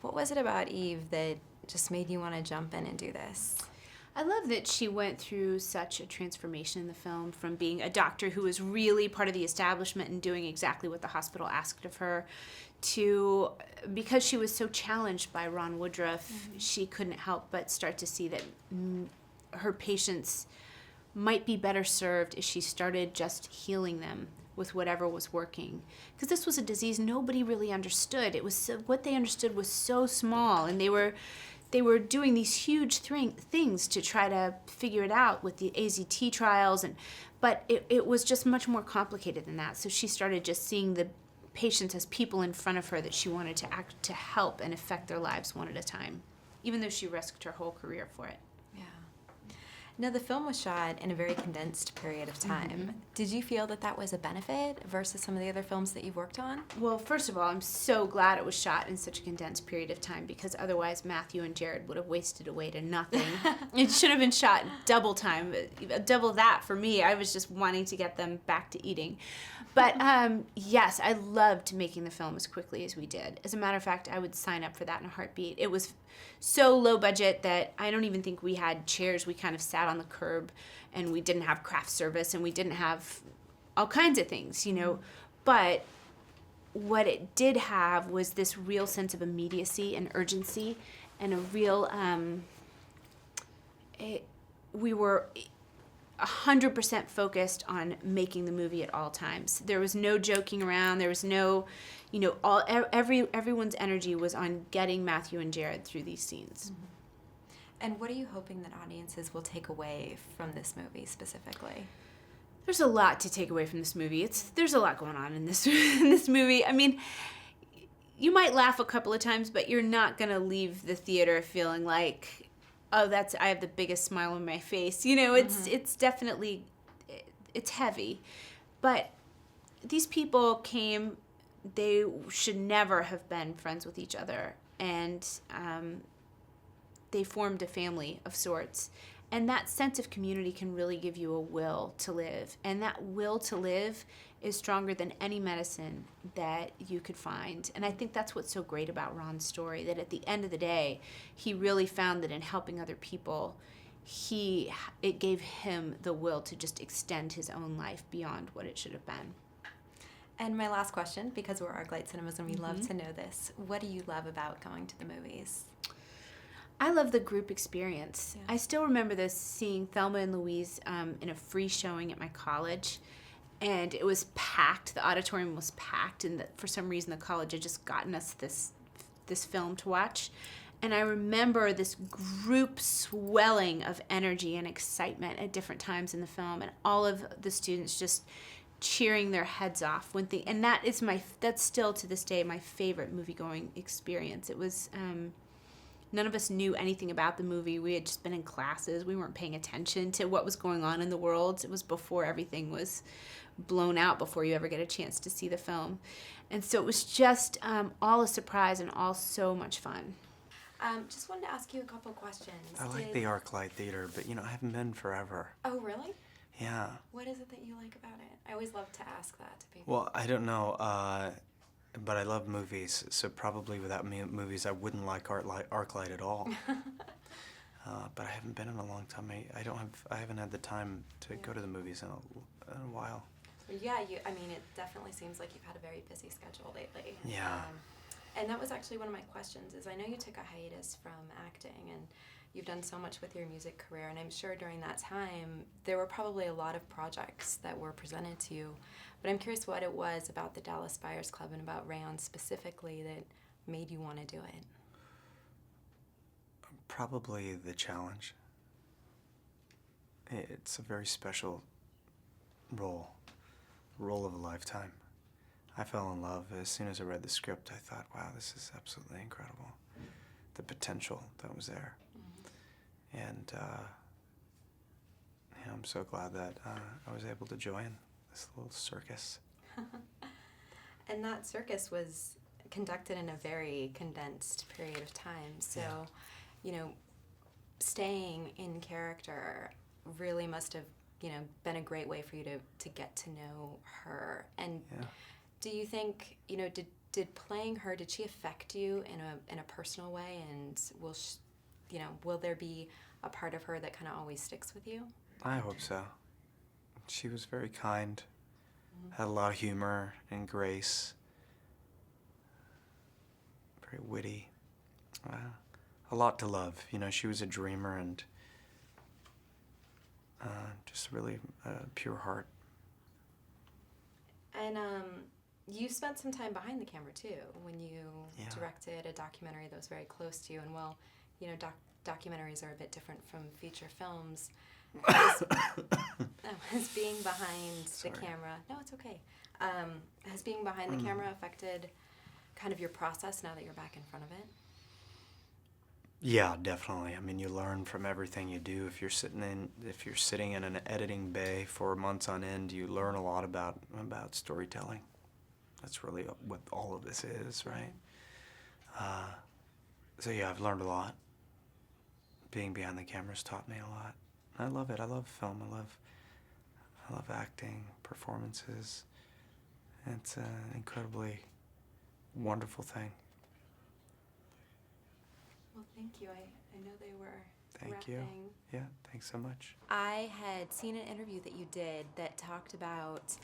What was it about Eve that just made you want to jump in and do this? I love that she went through such a transformation in the film from being a doctor who was really part of the establishment and doing exactly what the hospital asked of her to, because she was so challenged by Ron Woodruff, she couldn't help but start to see that her patients might be better served if she started just healing them with whatever was working. Because this was a disease nobody really understood. It was what they understood was so small, and they were doing these huge things to try to figure it out with the AZT trials, but it was just much more complicated than that. So she started just seeing the patients as people in front of her that she wanted to act to help and affect their lives one at a time, even though she risked her whole career for it. Now, the film was shot in a very condensed period of time. Did you feel that that was a benefit versus some of the other films that you've worked on? Well, first of all, I'm so glad it was shot in such a condensed period of time, because otherwise Matthew and Jared would have wasted away to nothing. It should have been shot double time, double that for me. I was just wanting to get them back to eating. But yes, I loved making the film as quickly as we did. As a matter of fact, I would sign up for that in a heartbeat. It was so low budget that I don't even think we had chairs. We kind of sat on the curb, and we didn't have craft service, and we didn't have all kinds of things, But what it did have was this real sense of immediacy and urgency, and a real, we were 100% focused on making the movie at all times. There was no joking around. There was no, everyone's energy was on getting Matthew and Jared through these scenes. And what are you hoping that audiences will take away from this movie specifically? There's a lot to take away from this movie. There's a lot going on in this in this movie. I mean, you might laugh a couple of times, but you're not gonna leave the theater feeling like, oh, I have the biggest smile on my face. It's definitely, it's heavy. But these people came, they should never have been friends with each other. And they formed a family of sorts. And that sense of community can really give you a will to live. And that will to live is stronger than any medicine that you could find. And I think that's what's so great about Ron's story, that at the end of the day, he really found that in helping other people, it gave him the will to just extend his own life beyond what it should have been. And my last question, because we're ArcLight Cinemas and we love to know this, what do you love about going to the movies? I love the group experience. Yeah. I still remember seeing Thelma and Louise in a free showing at my college, and it was packed. The auditorium was packed, and for some reason the college had just gotten us this film to watch. And I remember this group swelling of energy and excitement at different times in the film, and all of the students just cheering their heads off and that's still to this day my favorite movie-going experience. It was none of us knew anything about the movie. We had just been in classes. We weren't paying attention to what was going on in the world. It was before everything was blown out, before you ever get a chance to see the film. And so it was just all a surprise and all so much fun. Just wanted to ask you a couple questions. I like the ArcLight Theater, but I haven't been forever. Oh, really? Yeah. What is it that you like about it? I always love to ask that to people. Well, I don't know. But I love movies, so probably without movies I wouldn't like ArcLight at all. But I haven't been in a long time. I haven't had the time to go to the movies in a while. Yeah, it definitely seems like you've had a very busy schedule lately. Yeah. And that was actually one of my questions, is I know you took a hiatus from acting, and you've done so much with your music career, and I'm sure during that time there were probably a lot of projects that were presented to you. But I'm curious what it was about the Dallas Buyers Club and about Rayon specifically that made you want to do it. Probably the challenge. It's a very special role of a lifetime. I fell in love as soon as I read the script. I thought, wow, this is absolutely incredible. The potential that was there. And I'm so glad that I was able to join this little circus. And that circus was conducted in a very condensed period of time. So, staying in character really must have, been a great way for you to get to know her. And do you think, did playing her, did she affect you in a personal way, and will there be a part of her that kind of always sticks with you? I hope so. She was very kind, had a lot of humor and grace, very witty, a lot to love. You know, she was a dreamer and just really pure heart. And you spent some time behind the camera too when you directed a documentary that was very close to you. And well, you know, documentaries are a bit different from feature films. Has being behind the camera, no, it's okay. Has being behind the camera affected kind of your process now that you're back in front of it? Yeah, definitely. I mean, you learn from everything you do. If you're sitting in an editing bay for months on end, you learn a lot about storytelling. That's really what all of this is, right? So yeah, I've learned a lot. Being behind the camera's taught me a lot. I love it. I love film. I love acting, performances. It's an incredibly wonderful thing. Well, thank you. I know they were Thank you. Yeah, thanks so much. I had seen an interview that you did that talked about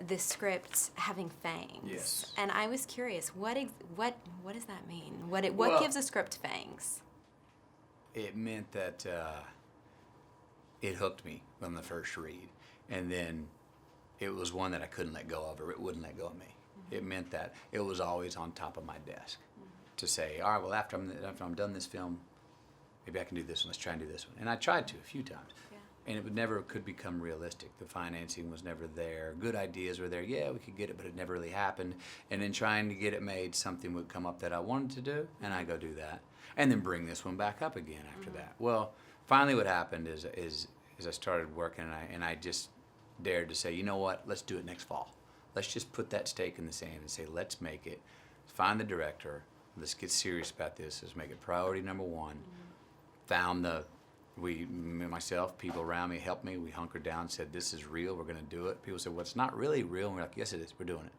the script having fangs. Yes. And I was curious, what does that mean? What gives a script fangs? It meant that it hooked me on the first read, and then it was one that I couldn't let go of, or it wouldn't let go of me. Mm-hmm. It meant that it was always on top of my desk to say, all right, well, after I'm done this film, maybe I can do this one. Let's try and do this one. And I tried to a few times, and it never could become realistic. The financing was never there. Good ideas were there. Yeah, we could get it, but it never really happened. And then trying to get it made, something would come up that I wanted to do, and I go do that, and then bring this one back up again after that. Well, finally, what happened is I started working, and I just dared to say, you know what? Let's do it next fall. Let's just put that stake in the sand and say, let's make it. Find the director. Let's get serious about this. Let's make it priority number one. Found myself, people around me helped me. We hunkered down and said, this is real. We're going to do it. People said, well, it's not really real. And we're like, yes, it is. We're doing it.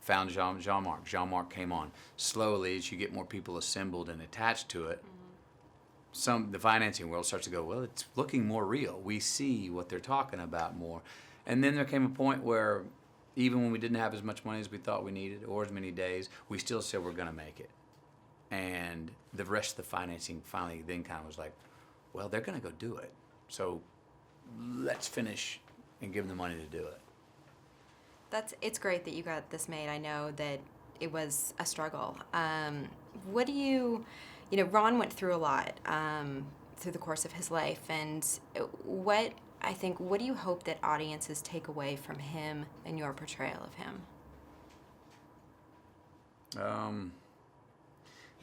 Found Jean-Marc. Jean-Marc came on. Slowly, as you get more people assembled and attached to it, the financing world starts to go, well, it's looking more real. We see what they're talking about more. And then there came a point where even when we didn't have as much money as we thought we needed or as many days, we still said we're going to make it. And the rest of the financing finally then kind of was like, well, they're going to go do it. So let's finish and give them the money to do it. It's great that you got this made. I know that it was a struggle. What do you Ron went through a lot through the course of his life, and what do you hope that audiences take away from him and your portrayal of him?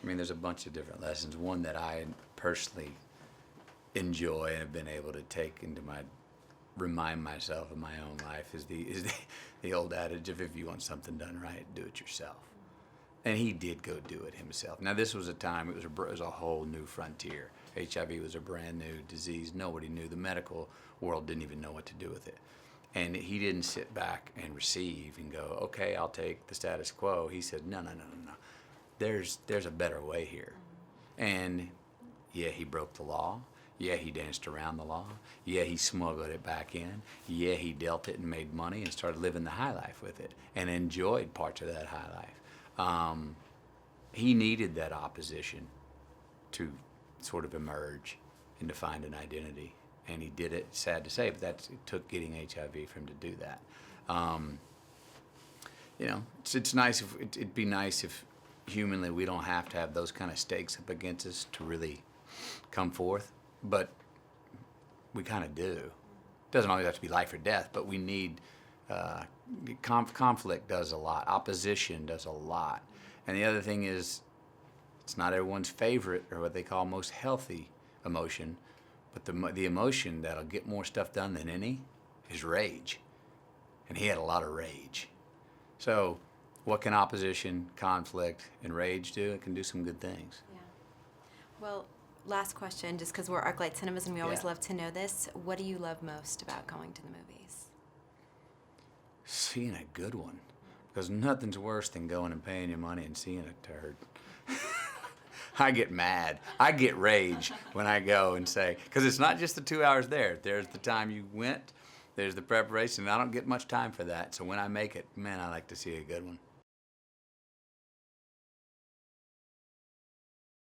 I mean, there's a bunch of different lessons. One that I personally enjoy and have been able to take into remind myself of my own life is the old adage of, if you want something done right, do it yourself. And he did go do it himself. Now, this was a time, it was a whole new frontier. HIV was a brand new disease. Nobody knew. The medical world didn't even know what to do with it. And he didn't sit back and receive and go, okay, I'll take the status quo. He said, no. There's a better way here. And yeah, he broke the law. Yeah, he danced around the law. Yeah, he smuggled it back in. Yeah, he dealt it and made money and started living the high life with it and enjoyed parts of that high life. He needed that opposition to sort of emerge and to find an identity. And he did it, sad to say, but it took getting HIV for him to do that. It's nice it'd be nice if humanly we don't have to have those kind of stakes up against us to really come forth, but we kind of do. It doesn't always have to be life or death, but we need conflict does a lot. Opposition does a lot. And the other thing is, it's not everyone's favorite or what they call most healthy emotion, but the emotion that'll get more stuff done than any is rage. And he had a lot of rage. So what can opposition, conflict, and rage do? It can do some good things. Yeah. Well, last question, just because we're ArcLight Cinemas and we always love to know this. What do you love most about going to the movies? Seeing a good one. Because nothing's worse than going and paying your money and seeing a turd. I get mad. I get rage when I go and say, because it's not just the 2 hours there. There's the time you went, there's the preparation, and I don't get much time for that. So when I make it, man, I like to see a good one.